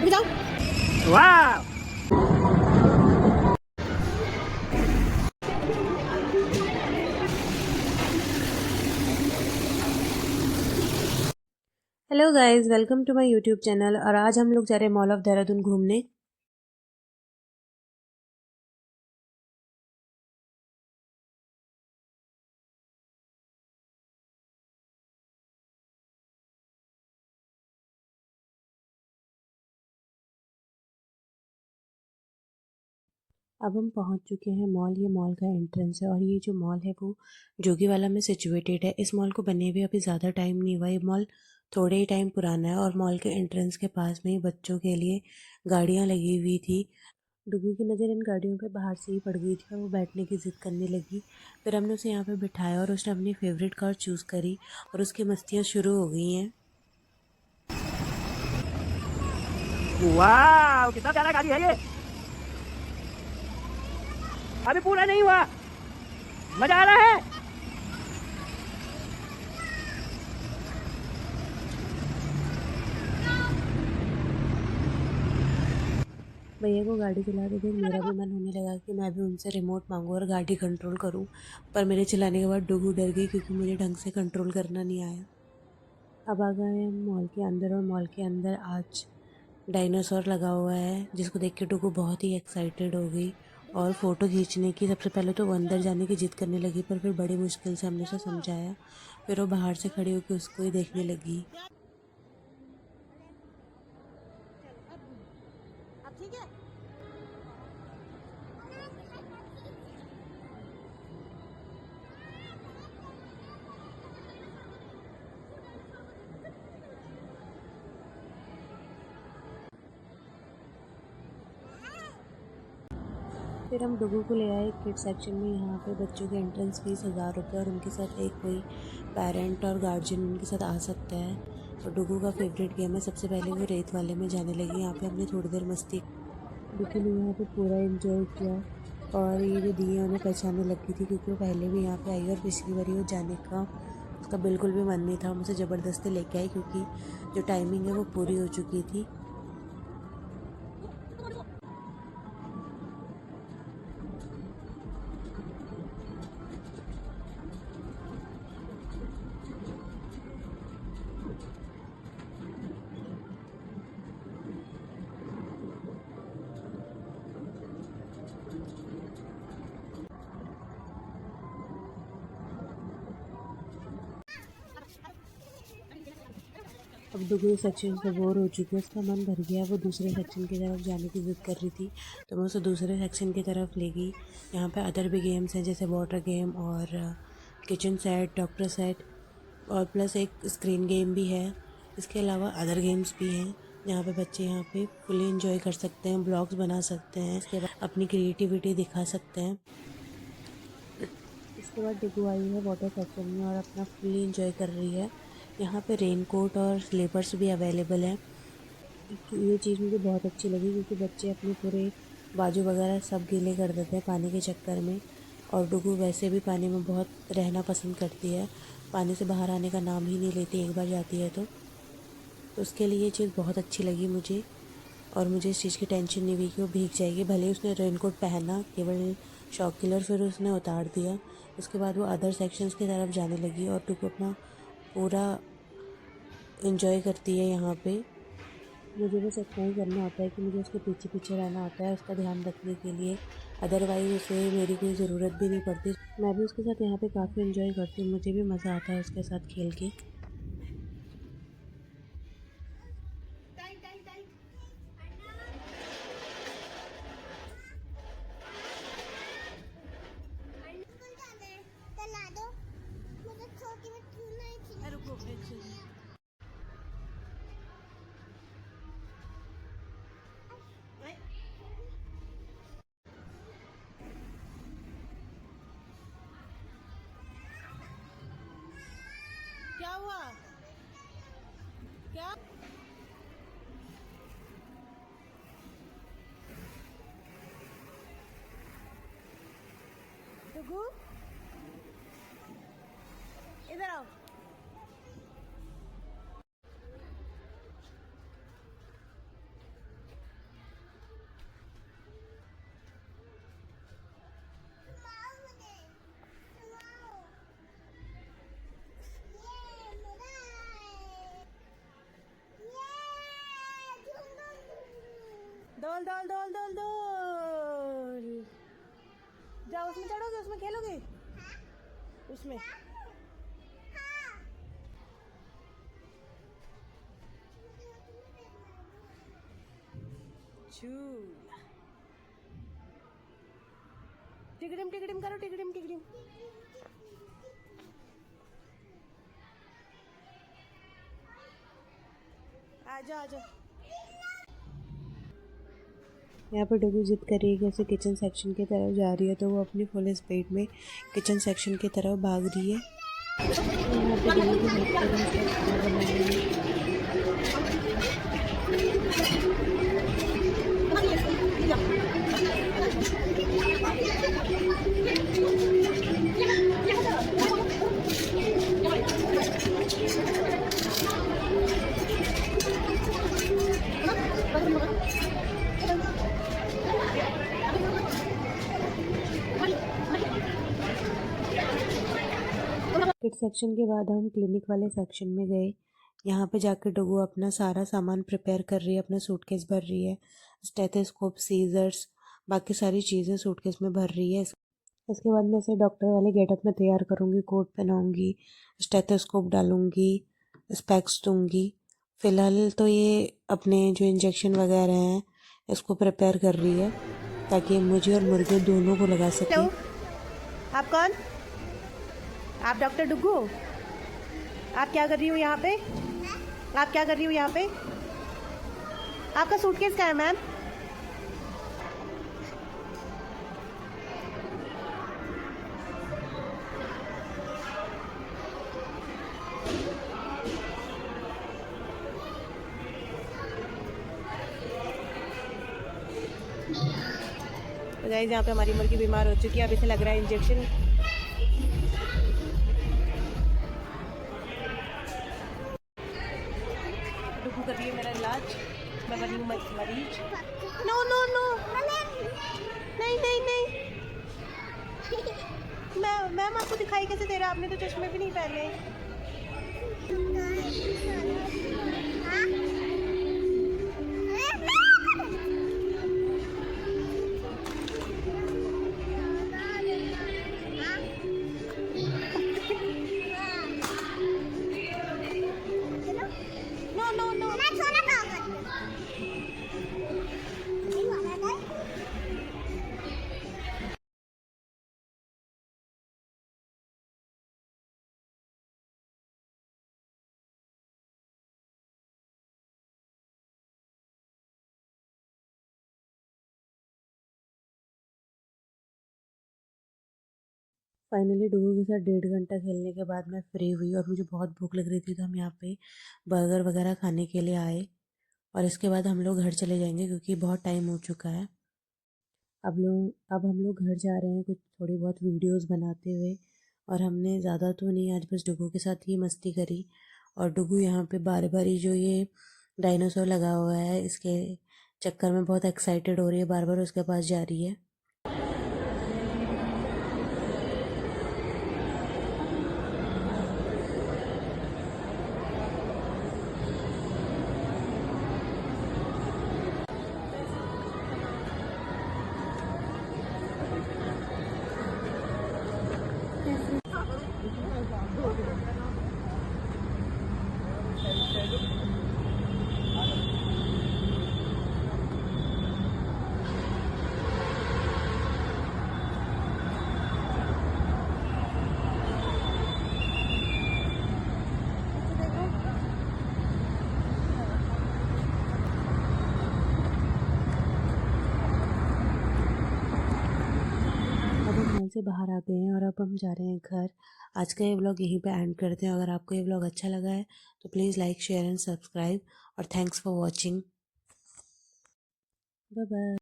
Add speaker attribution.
Speaker 1: रुक जाओ।
Speaker 2: वाह।
Speaker 1: Hello guys, welcome to my YouTube channel. और आज हम लोग जा रहे हैं मॉल ऑफ देहरादून घूमने। अब हम पहुंच चुके हैं मॉल। ये मॉल का एंट्रेंस है और ये जो मॉल है वो जोगीवाला में सिचुएटेड है। इस मॉल को बने हुए अभी ज़्यादा टाइम नहीं हुआ। ये मॉल थोड़े ही टाइम पुराना है और मॉल के एंट्रेंस के पास में ही बच्चों के लिए गाड़ियां लगी हुई थी। डुगू की नज़र इन गाड़ियों पे बाहर से ही पड़ गई थी और वो बैठने की ज़िद करने लगी। फिर हमने उसे यहाँ पे बिठाया और उसने अपनी फेवरेट कार चूज़ करी और उसकी मस्तियाँ शुरू हो गई हैं।
Speaker 2: वाह, कितना प्यारा गाड़ी है ये। अभी पूरा नहीं हुआ, मजा आ रहा है।
Speaker 1: भैया को गाड़ी चलाते देख मेरा भी मन होने लगा कि मैं भी उनसे रिमोट मांगूँ और गाड़ी कंट्रोल करूँ। पर मेरे चलाने के बाद डुगू डर गई क्योंकि मुझे ढंग से कंट्रोल करना नहीं आया। अब आ गए हैं मॉल के अंदर और मॉल के अंदर आज डायनासोर लगा हुआ है जिसको देख के डुगू बहुत ही एक्साइटेड हो गई और फ़ोटो खींचने की। सबसे पहले तो वो अंदर जाने की जिद करने लगी पर फिर बड़ी मुश्किल से हमने उसे समझाया। फिर वो बाहर से खड़ी होकर उसको ही देखने लगी।
Speaker 3: अब ठीक है।
Speaker 1: फिर हम डुगू को ले आए किड सेक्शन में। यहाँ पे बच्चों की एंट्रेंस फीस 1000 रुपये और उनके साथ एक कोई पेरेंट और गार्जियन उनके साथ आ सकता है। और डुगू का फेवरेट गेम है। सबसे पहले वो रेत वाले में जाने लगी। यहाँ पे हमने थोड़ी देर मस्ती। डुगू ने यहाँ पे पूरा एंजॉय किया और ये जो दी है उन्हें पहचानने लगी थी क्योंकि वो पहले भी यहाँ पे आई और पिछली बारी वो जाने का उसका बिल्कुल भी मन नहीं था। मुझे ज़बरदस्ती लेके आई क्योंकि जो टाइमिंग है वो पूरी हो चुकी थी। अब डुगू सेक्शन से बोर हो चुकी है, उसका मन भर गया। वो दूसरे सेक्शन की तरफ जाने की ज़िद कर रही थी तो मैं उसे दूसरे सेक्शन की तरफ ले गई। यहाँ पे अदर भी गेम्स हैं जैसे वाटर गेम और किचन सेट, डॉक्टर सेट और प्लस एक स्क्रीन गेम भी है। इसके अलावा अदर गेम्स भी हैं जहाँ पे बच्चे यहाँ पे फुली इंजॉय कर सकते हैं, ब्लॉग्स बना सकते हैं, इसके बाद अपनी क्रिएटिविटी दिखा सकते हैं। इसके बाद डुगू आई है वाटर सेक्शन में और अपना फुली इंजॉय कर रही है। यहाँ पे रेनकोट और स्लीपर्स भी अवेलेबल हैं। ये चीज़ मुझे बहुत अच्छी लगी क्योंकि बच्चे अपने पूरे बाजू वगैरह सब गीले कर देते हैं पानी के चक्कर में। और डुगू वैसे भी पानी में बहुत रहना पसंद करती है, पानी से बाहर आने का नाम ही नहीं लेती एक बार जाती है तो उसके लिए ये चीज़ बहुत अच्छी लगी मुझे। और मुझे इस चीज़ की टेंशन नहीं हुई कि वो भीग जाएगी। भले ही उसने रेनकोट पहना केवल शौक के लिए और फिर उसने उतार दिया। उसके बाद वो अदर सेक्शंस की तरफ जाने लगी और डुगू अपना पूरा इंजॉय करती है यहाँ पे। मुझे बस इतना ही करना होता है कि मुझे उसके पीछे पीछे रहना होता है उसका ध्यान रखने के लिए। अदरवाइज़ उसे मेरी कोई ज़रूरत भी नहीं पड़ती। मैं भी उसके साथ यहाँ पे काफ़ी इंजॉय करती हूँ, मुझे भी मज़ा आता है उसके साथ खेल के।
Speaker 3: रुको एक सेकंड। क्या हुआ? क्या? डुगू इधर आओ। डोल डोल डोल डोल डोल। जाओ उसमें चढ़ोगे, उसमें खेलोगे, उसमें। झूला। टिकडिम टिकडिम करो, टिकडिम टिकडिम। आजा आजा।
Speaker 1: यहाँ पर डुगू जिद कर रही है कि उसे किचन सेक्शन की तरफ जा रही है, तो वो अपनी फुल स्पीड में किचन सेक्शन की तरफ भाग रही है। तो यहाँ पे डुगू की हेल्प कर रही है उसका खाना बनाने में। किड सेक्शन के बाद हम क्लिनिक वाले सेक्शन में गए। यहाँ पे जाकर डुगू अपना सारा सामान प्रिपेयर कर रही है, अपना सूटकेस भर रही है। स्टेथोस्कोप, सीजर्स, बाकी सारी चीज़ें सूटकेस में भर रही है। इसके बाद मैं इसे डॉक्टर वाले गेटअप में तैयार करूँगी, कोट पहनाऊँगी, स्टेथोस्कोप डालूँगी, स्पेक्स दूँगी। फ़िलहाल तो ये अपने जो इंजेक्शन वगैरह हैं इसको प्रिपेयर कर रही है ताकि मुझे और मुर्गे दोनों को लगा सके।
Speaker 3: हेलो, आप कौन? आप डॉक्टर डुगू? आप क्या कर रही हो यहाँ पे? आप क्या कर रही हो यहाँ पे? आपका सूटकेस कहाँ है मैम? तो गाइस यहाँ पे हमारी मुर्गी बीमार हो चुकी है, अब इसे लग रहा है इंजेक्शन। डुगू कर रही है मेरा इलाज, मैं बनी हूँ मरीज। नो नो नो, नहीं नहीं नहीं। मैम आपको दिखाई कैसे दे रहा है? आपने तो चश्मे भी नहीं पहने। No no no.
Speaker 1: फाइनली डुगू के साथ 1.5 घंटा खेलने के बाद मैं फ्री हुई और मुझे बहुत भूख लग रही थी, तो हम यहाँ पे बर्गर वगैरह खाने के लिए आए और इसके बाद हम लोग घर चले जाएंगे क्योंकि बहुत टाइम हो चुका है। अब हम लोग घर जा रहे हैं कुछ थोड़ी बहुत वीडियोस बनाते हुए, और हमने ज़्यादा तो नहीं, आज बस डुगू के साथ ही मस्ती करी। और डुगू यहाँ पे बार बार जो ये डायनासोर लगा हुआ है इसके चक्कर में बहुत एक्साइटेड हो रही है, बार बार उसके पास जा रही है। अब हम मॉल से बाहर आ गए हैं और अब हम जा रहे हैं घर। आज का ये व्लॉग यहीं पे एंड करते हैं। अगर आपको ये व्लॉग अच्छा लगा है तो please like, share and subscribe, और thanks for watching. Bye bye.